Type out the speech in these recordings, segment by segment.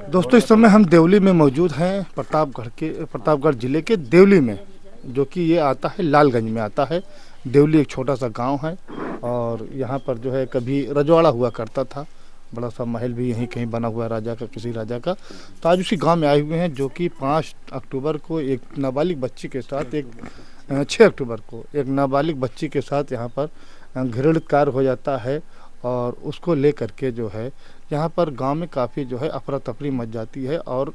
दोस्तों, इस समय हम देवली में मौजूद हैं, प्रतापगढ़ ज़िले के देवली में, जो कि ये आता है लालगंज में आता है। देवली एक छोटा सा गांव है और यहाँ पर जो है कभी रजवाड़ा हुआ करता था, बड़ा सा महल भी यहीं कहीं बना हुआ है राजा का, किसी राजा का। तो आज उसी गांव में आए हुए हैं, जो कि 5 अक्टूबर को एक नाबालिग बच्ची के साथ 6 अक्टूबर को एक नाबालिग बच्ची के साथ यहाँ पर घृणित कार्य हो जाता है और उसको लेकर के जो है यहाँ पर गांव में काफ़ी जो है अफरा तफरी मच जाती है और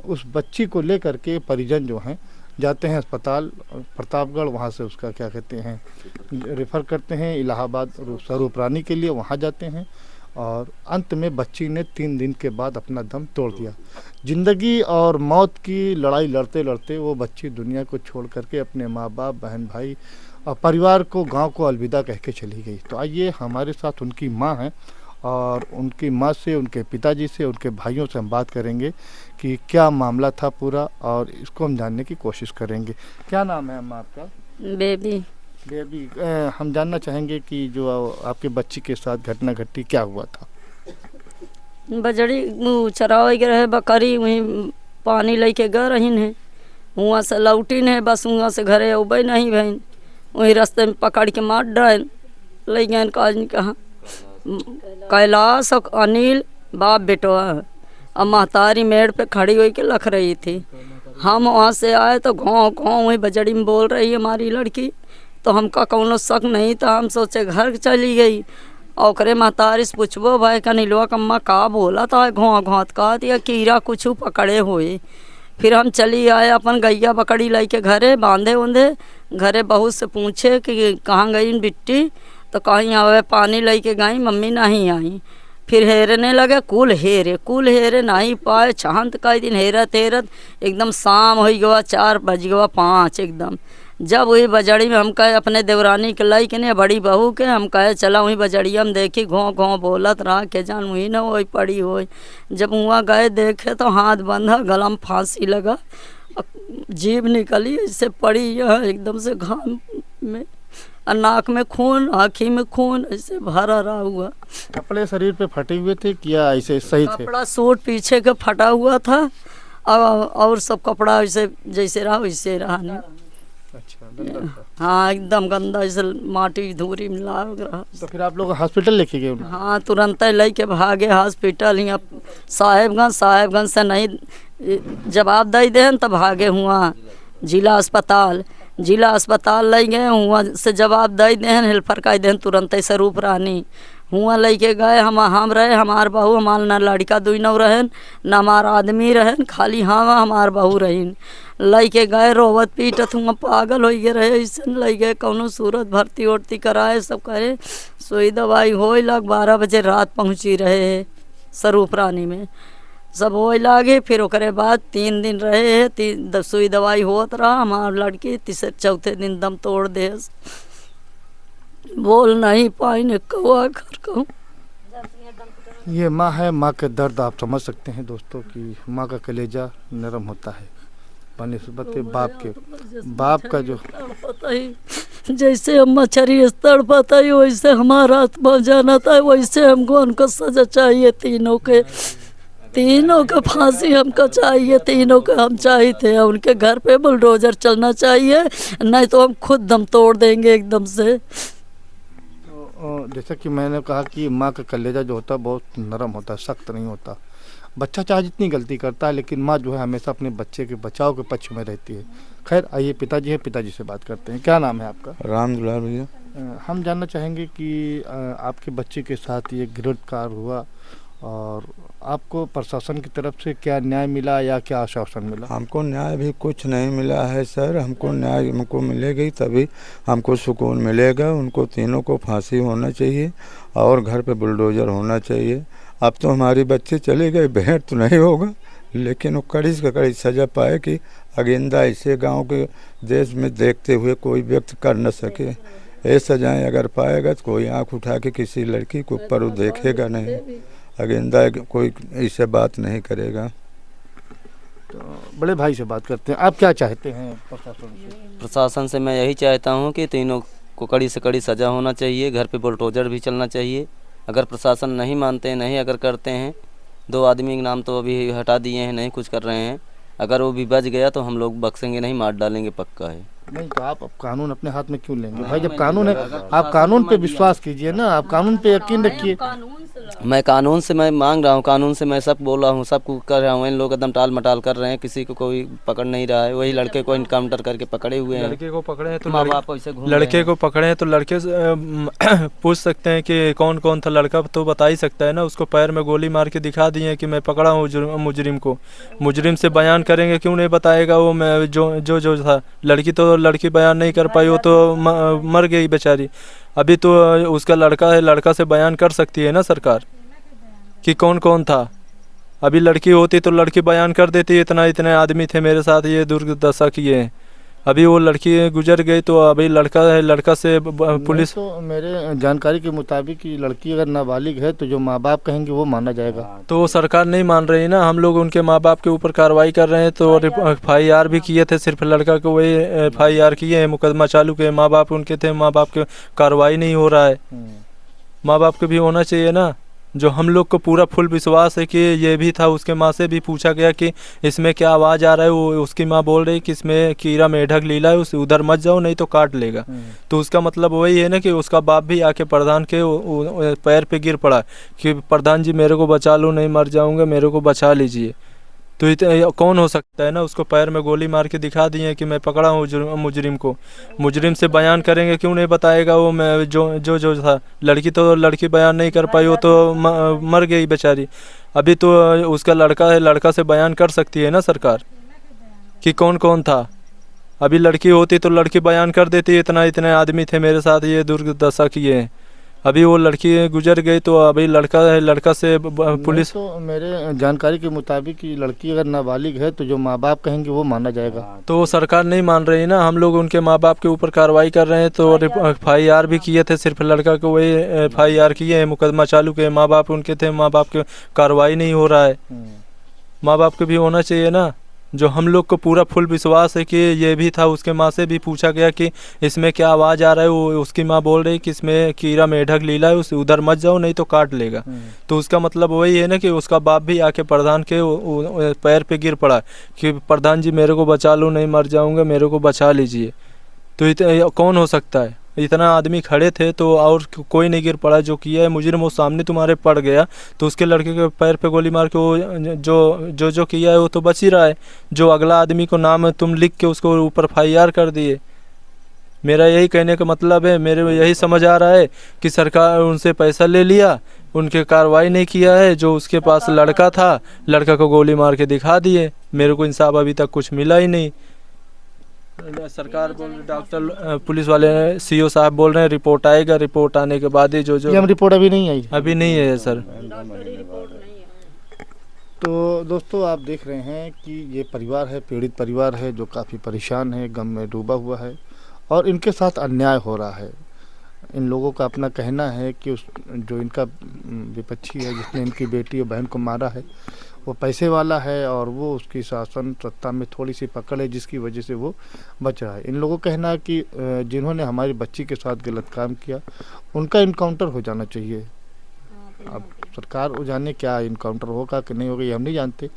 उस बच्ची को लेकर के परिजन जो हैं जाते हैं अस्पताल प्रतापगढ़। वहाँ से उसका क्या कहते हैं रेफ़र करते हैं इलाहाबाद स्वरूप रानी के लिए, वहाँ जाते हैं और अंत में बच्ची ने 3 दिन के बाद अपना दम तोड़ दिया। ज़िंदगी और मौत की लड़ाई लड़ते लड़ते वो बच्ची दुनिया को छोड़ करके अपने माँ बाप, बहन भाई और परिवार को, गांव को अलविदा कह के चली गई। तो आइए हमारे साथ उनकी माँ हैं और उनकी माँ से, उनके पिताजी से, उनके भाइयों से हम बात करेंगे कि क्या मामला था पूरा और इसको हम जानने की कोशिश करेंगे। क्या नाम है अम्मा आपका? बेबी। हम जानना चाहेंगे कि जो आपके बच्ची के साथ घटना घटी, क्या हुआ था? बजड़ी चरावे के रहे बकरी, वहीं पानी लेके गए रहीन है, वहाँ से लौटी है, बस वहाँ से घरे उबे नहीं बहन, वहीं रास्ते में पकड़ के मार डाल ले गए। काज कहाँ कैलाश और अनिल बाप बेटवा और महतारी मेड़ पे खड़ी हुई के लख रही थी। हम वहाँ से आए तो गाँव वहीं बजड़ी में बोल रही है हमारी लड़की, तो हमका कौनो शक नहीं था। हम सोचे घर चली गई और करे महतारी से पूछबो भाई कनिलवा कम्मा का बोला था, घोंत का दिया कीड़ा कुछ पकड़े हुए। फिर हम चली आए अपन गैया बकड़ी लेके घरे बांधे उंधे, घरे बहू से पूछे कि कहाँ गई बिट्टी, तो कहीं आवे पानी लेके गई, मम्मी नहीं आई। फिर हेरने लगे, कुल हेरे नहीं पाए। चांद का दिन हेरत एकदम शाम हो गया, 4 बज गया 5 एकदम। जब वही बजड़ी में हम कहे अपने देवरानी के लाई के ने बड़ी बहू के, हम कहे चला वहीं बजड़िया में देखी, घों बोलत रहा के जान वही न वही पड़ी हो। जब वहाँ गए देखे तो हाथ बंधा, गला में फांसी लगा, जीभ निकली ऐसे पड़ी यह एकदम से घाम में, नाक में खून, आँखी में खून ऐसे भरा रहा हुआ। कपड़े शरीर पे फटे हुए थे क्या ऐसे सही थे? कपड़ा सूट पीछे का फटा हुआ था और सब कपड़ा ऐसे जैसे रहा वैसे रहा नहीं। अच्छा, गंदा था। हाँ एकदम गंदा, ऐसे माटी धूरी मिला रहा। तो फिर आप लोग हॉस्पिटल लेके गए? हाँ तुरंत लेके भागे हॉस्पिटल। यहाँ साहेबगंज से नहीं जवाब दे दें तब भागे हुआ जिला अस्पताल ले गए, हुआ से जवाब दे दें हेल्पर का दें तुरंत स्वरूप रानी। हुआ लेके गए, हम रहे, हमार बहू, हमार न लड़का दुई नौ रहन न हमार आदमी रहन, खाली हमार बहू रहीन। लेके गए रोवत पीटत हुआ पागल हो गए रहे, ऐसे ले गए कौनो सूरत भर्ती उर्ती कराए, सब करे सुई दवाई हो लग 12 बजे रात पहुँची रहे स्वरूप रानी में, सब हो लागे। फिर ओकरे बाद 3 दिन रहे, सुई दवाई होत रहा। हमार लड़की चौथे दिन दम तोड़ दे, बोल नहीं पाई ने कौआ घर कहूँ। ये माँ है, माँ के दर्द आप समझ सकते हैं दोस्तों कि माँ का कलेजा नरम होता है बनिस्बत बाप का जो पता ही जैसे हम मछरी स्तर पता ही वैसे हमारा आत्मा जाना था, वैसे हमको उनको सजा चाहिए। तीनों का फांसी हमको चाहिए, तीनों का हम चाहते हैं। उनके घर पे बुलडोजर चलना चाहिए, नहीं तो हम खुद दम तोड़ देंगे एकदम से। जैसा कि मैंने कहा कि माँ का कलेजा जो होता है बहुत नरम होता है, सख्त नहीं होता। बच्चा चाहे जितनी गलती करता है लेकिन माँ जो है हमेशा अपने बच्चे के बचाव के पक्ष में रहती है। खैर आइए पिताजी हैं, पिताजी से बात करते हैं। क्या नाम है आपका? राम दुलार भैया। हम जानना चाहेंगे कि आपके बच्चे के साथ ये घृणित कार्य हुआ और आपको प्रशासन की तरफ से क्या न्याय मिला या क्या आश्वासन मिला? हमको न्याय भी कुछ नहीं मिला है सर। हमको न्याय हमको मिलेगी तभी हमको सुकून मिलेगा। उनको तीनों को फांसी होना चाहिए और घर पे बुलडोजर होना चाहिए। अब तो हमारी बच्चे चले गए, भेंट तो नहीं होगा लेकिन वो कड़ी से कड़ी सज़ा पाए कि आइंदा ऐसे गांव के देश में देखते हुए कोई व्यक्ति कर न सके। ये सजाएं अगर पाएगा तो कोई आँख उठा के किसी लड़की के ऊपर वो देखेगा नहीं, आइंदा कोई ऐसे बात नहीं करेगा। तो बड़े भाई से बात करते हैं, आप क्या चाहते हैं प्रशासन से? मैं यही चाहता हूं कि तीनों को कड़ी से कड़ी सज़ा होना चाहिए, घर पे बुलडोजर भी चलना चाहिए। अगर प्रशासन नहीं मानते, नहीं अगर करते हैं 2 आदमी के नाम तो अभी हटा दिए हैं, नहीं कुछ कर रहे हैं। अगर वो भी बच गया तो हम लोग बख्शेंगे नहीं, मार डालेंगे पक्का है। नहीं तो आप अब कानून अपने हाथ में क्यों लेंगे भाई? जब कानून है, आप कानून पे विश्वास कीजिए ना, आप कानून पे यकीन रखिए। मैं कानून से मैं मांग रहा हूँ, कानून से मैं सब बोल रहा हूँ, सब कुछ कर रहा हूँ। इन लोग एकदम टाल मटाल कर रहे हैं, किसी को कोई पकड़ नहीं रहा है। वही लड़के को इनकाउंटर करके पकड़े हुए हैं। लड़के को पकड़े हैं तो माँ बाप ऐसे घूम रहे लड़के हैं। को पकड़े हैं तो लड़के से पूछ सकते हैं कि कौन कौन था। लड़का तो बता ही सकता है ना। उसको पैर में गोली मार के दिखा दिए हैं कि मैं पकड़ा हूँ मुजरिम को। मुजरिम से बयान करेंगे, क्यों नहीं बताएगा वो? मैं जो था। लड़की बयान नहीं कर पाई, वो तो मर गई बेचारी। अभी तो उसका लड़का है, लड़का से बयान कर सकती है ना सरकार कि कौन कौन था। अभी लड़की होती तो लड़की बयान कर देती, इतने आदमी थे मेरे साथ, ये दुर्दशा किए हैं। अभी वो लड़की गुजर गई तो अभी लड़का है, लड़का से पुलिस। तो मेरे जानकारी के मुताबिक ये लड़की अगर नाबालिग है तो जो माँ बाप कहेंगे वो माना जाएगा। तो वो सरकार नहीं मान रही ना। हम लोग उनके माँ बाप के ऊपर कार्रवाई कर रहे हैं। तो FIR भी किए थे, सिर्फ लड़का को वही FIR किए हैं, मुकदमा चालू किए। माँ बाप उनके थे, माँ बाप के कार्रवाई नहीं हो रहा है। माँ बाप को भी होना चाहिए ना। जो हम लोग को पूरा फुल विश्वास है कि ये भी था। उसके माँ से भी पूछा गया कि इसमें क्या आवाज़ आ रहा है, वो उसकी माँ बोल रही कि इसमें कीड़ा मेढक लीला है, उस उधर मत जाओ नहीं तो काट लेगा। तो उसका मतलब वही है ना कि उसका बाप भी आके प्रधान के पैर पे गिर पड़ा कि प्रधान जी मेरे को बचा लो, नहीं मर जाऊंगा, मेरे को बचा लीजिए। तो कौन हो सकता है ना? उसको पैर में गोली मार के दिखा दिए कि मैं पकड़ा हूँ मुजरिम को। मुजरिम से बयान करेंगे, क्यों नहीं बताएगा वो? मैं जो था। लड़की बयान नहीं कर पाई, वो तो मर गई बेचारी। अभी तो उसका लड़का है, लड़का से बयान कर सकती है ना सरकार कि कौन कौन था। अभी लड़की होती तो लड़की बयान कर देती, इतने आदमी थे मेरे साथ, ये दुर्दशा किए हैं। अभी वो लड़की गुजर गई तो अभी लड़का है, लड़का से पुलिस। तो मेरे जानकारी के मुताबिक ये लड़की अगर नाबालिग है तो जो माँ बाप कहेंगे वो माना जाएगा। तो वो सरकार नहीं मान रही ना। हम लोग उनके माँ बाप के ऊपर कार्रवाई कर रहे हैं। तो FIR भी किए थे, सिर्फ लड़का को वही FIR किए हैं, मुकदमा चालू किए। माँ बाप उनके थे, माँ बाप के कार्रवाई नहीं हो रहा है। माँ बाप को भी होना चाहिए ना। जो हम लोग को पूरा फुल विश्वास है कि ये भी था। उसके माँ से भी पूछा गया कि इसमें क्या आवाज़ आ रहा है, वो उसकी माँ बोल रही कि इसमें कीड़ा मेढक लीला है, उस उधर मत जाओ नहीं तो काट लेगा। तो उसका मतलब वही है ना कि उसका बाप भी आके प्रधान के पैर पे गिर पड़ा कि प्रधान जी मेरे को बचा लो, नहीं मर जाऊंगा, मेरे को बचा लीजिए। तो कौन हो सकता है? इतना आदमी खड़े थे तो और कोई नहीं गिर पड़ा। जो किया है मुजरिम वो सामने तुम्हारे पड़ गया तो उसके लड़के के पैर पे गोली मार के वो जो किया है वो तो बच ही रहा है। जो अगला आदमी को नाम है तुम लिख के उसको ऊपर FIR कर दिए। मेरा यही कहने का मतलब है, मेरे यही समझ आ रहा है कि सरकार उनसे पैसा ले लिया, उनके कार्रवाई नहीं किया है। जो उसके पास लड़का था, लड़का को गोली मार के दिखा दिए। मेरे को इंसाफ अभी तक कुछ मिला ही नहीं। सरकार बोल रही, डॉक्टर पुलिस वाले CO साहब बोल रहे हैं रिपोर्ट आएगा, रिपोर्ट आने के बाद ही जो हम रिपोर्ट अभी नहीं आई। अभी नहीं है सर। तो दोस्तों आप देख रहे हैं कि ये परिवार है, पीड़ित परिवार है, जो काफ़ी परेशान है, गम में डूबा हुआ है और इनके साथ अन्याय हो रहा है। इन लोगों का अपना कहना है कि जो इनका विपक्षी है, जिसने इनकी बेटी और बहन को मारा है, वो पैसे वाला है और वो उसकी शासन सत्ता में थोड़ी सी पकड़ है, जिसकी वजह से वो बच रहा है। इन लोगों का कहना है कि जिन्होंने हमारी बच्ची के साथ गलत काम किया उनका इनकाउंटर हो जाना चाहिए। अब सरकार जाने क्या इनकाउंटर होगा कि नहीं होगा ये हम नहीं जानते।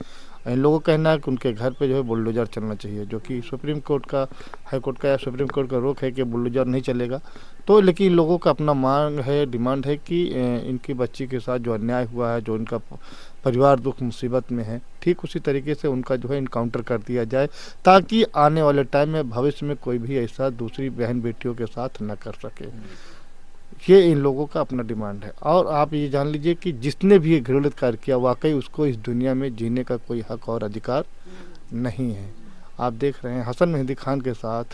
इन लोगों का कहना है कि उनके घर पे जो है बुलडोजर चलना चाहिए, जो कि सुप्रीम कोर्ट का, हाई कोर्ट का या सुप्रीम कोर्ट का रोक है कि बुलडोजर नहीं चलेगा। तो लेकिन इन लोगों का अपना मांग है, डिमांड है कि इनकी बच्ची के साथ जो अन्याय हुआ है, जो इनका परिवार दुख मुसीबत में है, ठीक उसी तरीके से उनका जो है इनकाउंटर कर दिया जाए, ताकि आने वाले टाइम में भविष्य में कोई भी ऐसा दूसरी बहन बेटियों के साथ न कर सके। ये इन लोगों का अपना डिमांड है। और आप ये जान लीजिए कि जिसने भी ये घृणित कार्य किया, वाकई उसको इस दुनिया में जीने का कोई हक और अधिकार नहीं है। आप देख रहे हैं हसन मेहंदी खान के साथ